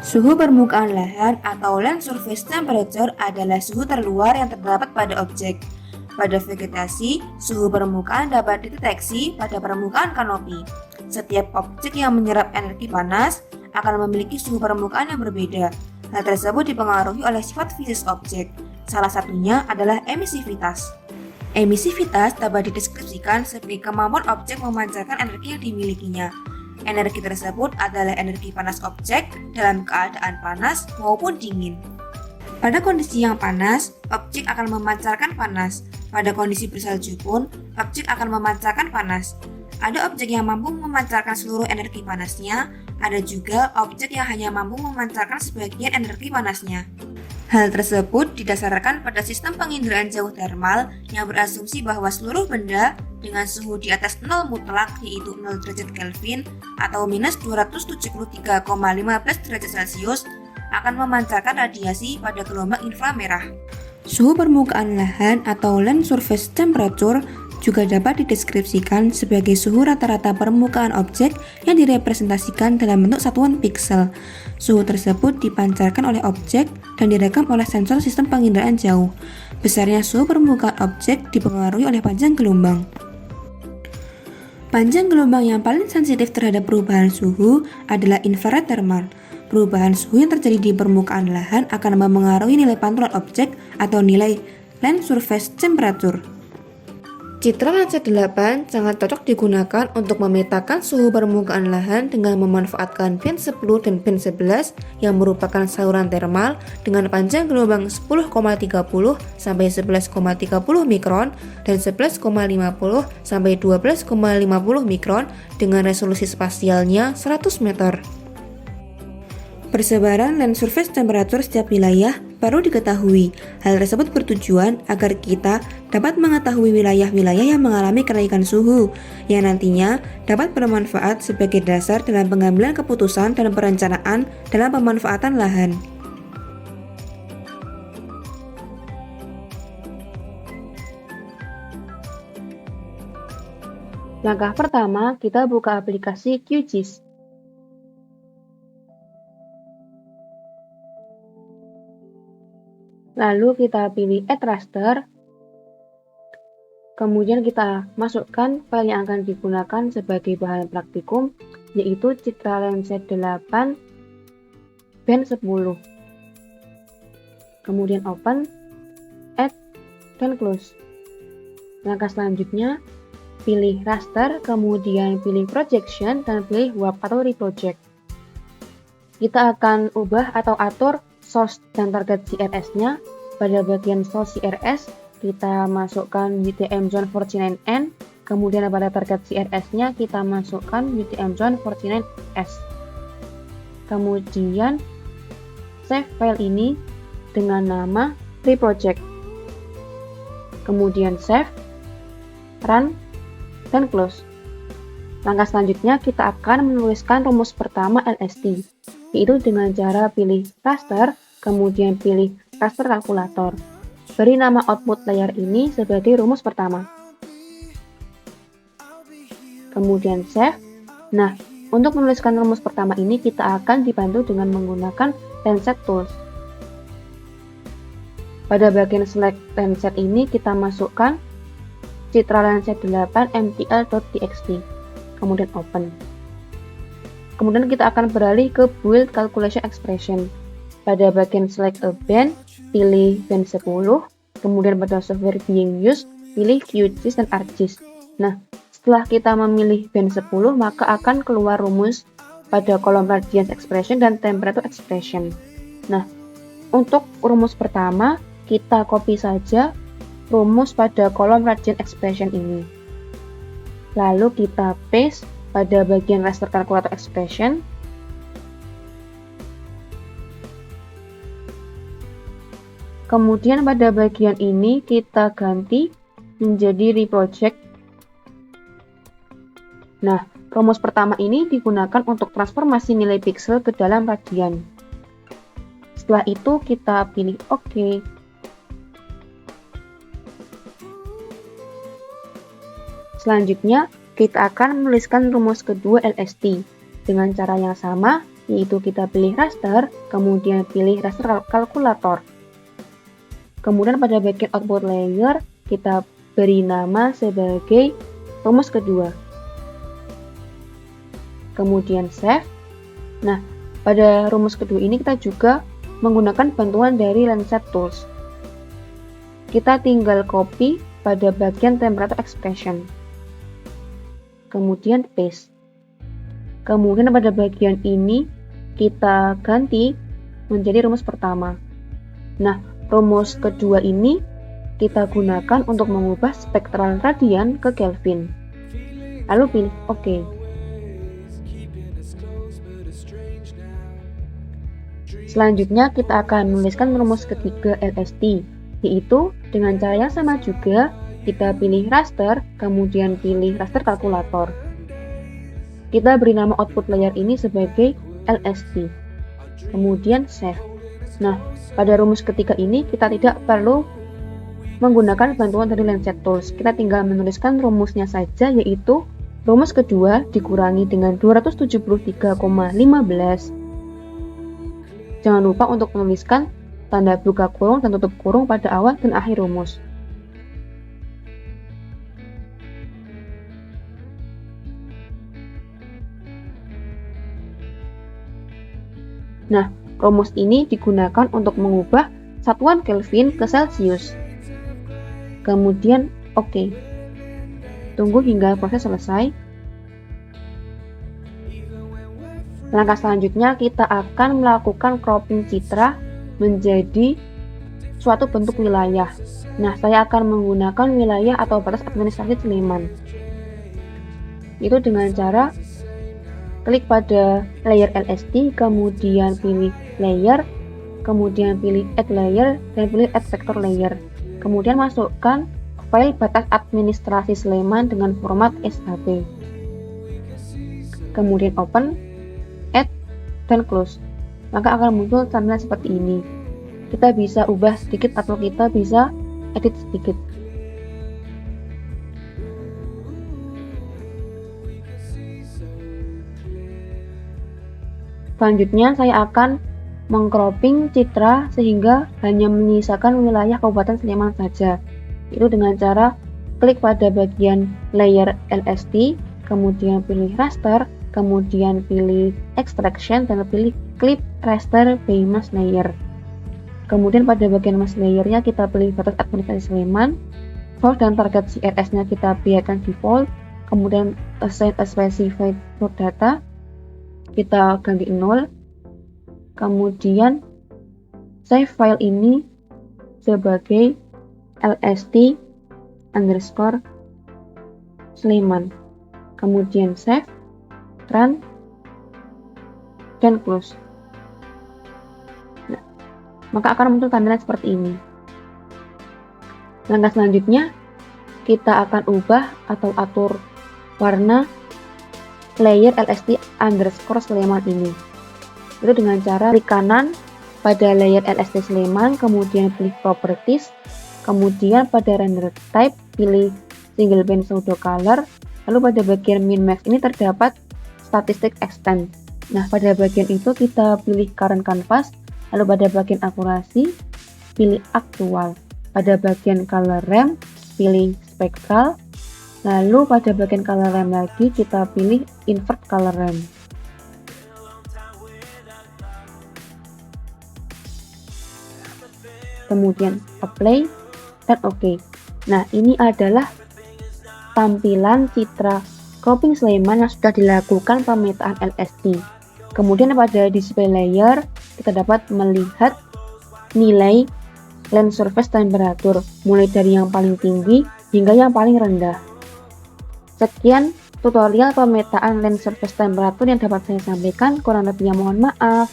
Suhu permukaan lahan atau land surface temperature adalah suhu terluar yang terdapat pada objek. Pada vegetasi, suhu permukaan dapat dideteksi pada permukaan kanopi. Setiap objek yang menyerap energi panas akan memiliki suhu permukaan yang berbeda. Hal tersebut dipengaruhi oleh sifat fisik objek. Salah satunya adalah emisivitas. Emisivitas dapat dideskripsikan sebagai kemampuan objek memancarkan energi yang dimilikinya. Energi tersebut adalah energi panas objek dalam keadaan panas maupun dingin. Pada kondisi yang panas, objek akan memancarkan panas. Pada kondisi bersalju pun, objek akan memancarkan panas. Ada objek yang mampu memancarkan seluruh energi panasnya, ada juga objek yang hanya mampu memancarkan sebagian energi panasnya. Hal tersebut didasarkan pada sistem penginderaan jauh termal yang berasumsi bahwa seluruh benda dengan suhu di atas 0 mutlak yaitu 0 derajat Kelvin atau minus 273,15 derajat Celcius akan memancarkan radiasi pada gelombang inframerah. Suhu permukaan lahan atau land surface temperature juga dapat dideskripsikan sebagai suhu rata-rata permukaan objek yang direpresentasikan dalam bentuk satuan piksel. Suhu tersebut dipancarkan oleh objek dan direkam oleh sensor sistem penginderaan jauh. Besarnya suhu permukaan objek dipengaruhi oleh panjang gelombang. Panjang gelombang yang paling sensitif terhadap perubahan suhu adalah infrared thermal. Perubahan suhu yang terjadi di permukaan lahan akan memengaruhi nilai pantulan objek atau nilai land surface temperature. Citra Landsat 8 sangat cocok digunakan untuk memetakan suhu permukaan lahan dengan memanfaatkan band 10 dan band 11 yang merupakan saluran termal dengan panjang gelombang 10,30 sampai 11,30 mikron dan 11,50 sampai 12,50 mikron dengan resolusi spasialnya 100 meter. Persebaran land surface temperature setiap wilayah baru diketahui. Hal tersebut bertujuan agar kita dapat mengetahui wilayah-wilayah yang mengalami kenaikan suhu, yang nantinya dapat bermanfaat sebagai dasar dalam pengambilan keputusan dan perencanaan dalam pemanfaatan lahan. Langkah pertama, kita buka aplikasi QGIS. Lalu kita pilih Add Raster, kemudian kita masukkan file yang akan digunakan sebagai bahan praktikum, yaitu Citra Landsat 8 band 10. Kemudian open, add, dan close. Langkah selanjutnya, pilih raster, kemudian pilih projection, dan pilih warp atau reproject. Kita akan ubah atau atur source dan target CRS-nya. Pada bagian source CRS, kita masukkan UTM zone 49N, kemudian pada target CRS-nya kita masukkan UTM zone 49S. Kemudian save file ini dengan nama reproject. Kemudian save, run, dan close. Langkah selanjutnya kita akan menuliskan rumus pertama LST, yaitu dengan cara pilih raster, kemudian pilih raster kalkulator. Beri nama output layer ini sebagai rumus pertama. Kemudian save. Nah, untuk menuliskan rumus pertama ini kita akan dibantu dengan menggunakan Landsat Tools. Pada bagian select Landsat ini kita masukkan Citra Landsat 8 mtl.txt. Kemudian open. Kemudian kita akan beralih ke build calculation expression. Pada bagian select a band, pilih band 10, kemudian pada software being used, pilih QGIS dan ArcGIS. Nah, setelah kita memilih band 10, maka akan keluar rumus pada kolom radiance expression dan temperature expression. Nah, untuk rumus pertama, kita copy saja rumus pada kolom radiance expression ini. Lalu kita paste pada bagian raster calculator expression. Kemudian pada bagian ini kita ganti menjadi reproject. Nah, rumus pertama ini digunakan untuk transformasi nilai piksel ke dalam radian. Setelah itu kita pilih OK. Selanjutnya, kita akan menuliskan rumus kedua LST. Dengan cara yang sama, yaitu kita pilih raster, kemudian pilih raster kalkulator. Kemudian pada bagian output layer, kita beri nama sebagai rumus kedua. Kemudian save. Nah, pada rumus kedua ini kita juga menggunakan bantuan dari Landsat Tools. Kita tinggal copy pada bagian temperature expression. Kemudian paste. Kemudian pada bagian ini kita ganti menjadi rumus pertama. Nah, rumus kedua ini kita gunakan untuk mengubah spektral radian ke Kelvin. Lalu pilih OK. Selanjutnya kita akan menuliskan rumus ketiga LST, yaitu dengan cara yang sama juga kita pilih raster, kemudian pilih raster kalkulator. Kita beri nama output layer ini sebagai LST. Kemudian save. Nah, pada rumus ketiga ini kita tidak perlu menggunakan bantuan dari Landsat Tools. Kita tinggal menuliskan rumusnya saja, yaitu rumus kedua dikurangi dengan 273,15. Jangan lupa untuk menuliskan tanda buka kurung dan tutup kurung pada awal dan akhir rumus. Nah, rumus ini digunakan untuk mengubah satuan Kelvin ke Celsius. Kemudian OK. Tunggu hingga proses selesai. Langkah selanjutnya kita akan melakukan cropping citra menjadi suatu bentuk wilayah. Nah, saya akan menggunakan wilayah atau batas administrasi Sleman. Itu dengan cara klik pada layer LST, kemudian pilih layer, kemudian pilih add layer, dan pilih add vector layer. Kemudian masukkan file batas administrasi Sleman dengan format SHP. Kemudian open, add, dan close. Maka akan muncul tampilan seperti ini. Kita bisa ubah sedikit atau kita bisa edit sedikit. Selanjutnya saya akan mengcropping citra sehingga hanya menyisakan wilayah Kabupaten Sleman saja. Itu dengan cara klik pada bagian layer LST, kemudian pilih raster, kemudian pilih extraction dan pilih clip raster by mass layer. Kemudian pada bagian mass layernya kita pilih batas administrasi Sleman, source dan target CRS-nya kita biarkan default, kemudian assign a specified root data kita ganti 0, kemudian save file ini sebagai lst underscore Sleman, kemudian save, run, dan close. Nah, maka akan muncul tampilan seperti ini. Langkah selanjutnya kita akan ubah atau atur warna layer LST underscore Sleman ini. Itu dengan cara klik kanan pada layer LST Sleman, kemudian pilih properties, kemudian pada render type pilih single band pseudo color, lalu pada bagian min max ini terdapat statistic extent. Nah, pada bagian itu kita pilih current canvas, lalu pada bagian akurasi pilih aktual, pada bagian color ramp pilih spectral, lalu pada bagian color ramp lagi kita pilih invert color ramp. Kemudian apply dan OK. Nah, ini adalah tampilan citra cropping Sleman yang sudah dilakukan pemetaan LST. Kemudian pada display layer kita dapat melihat nilai land surface temperature mulai dari yang paling tinggi hingga yang paling rendah. Sekian tutorial pemetaan land surface temperature yang dapat saya sampaikan, kurang lebihnya mohon maaf.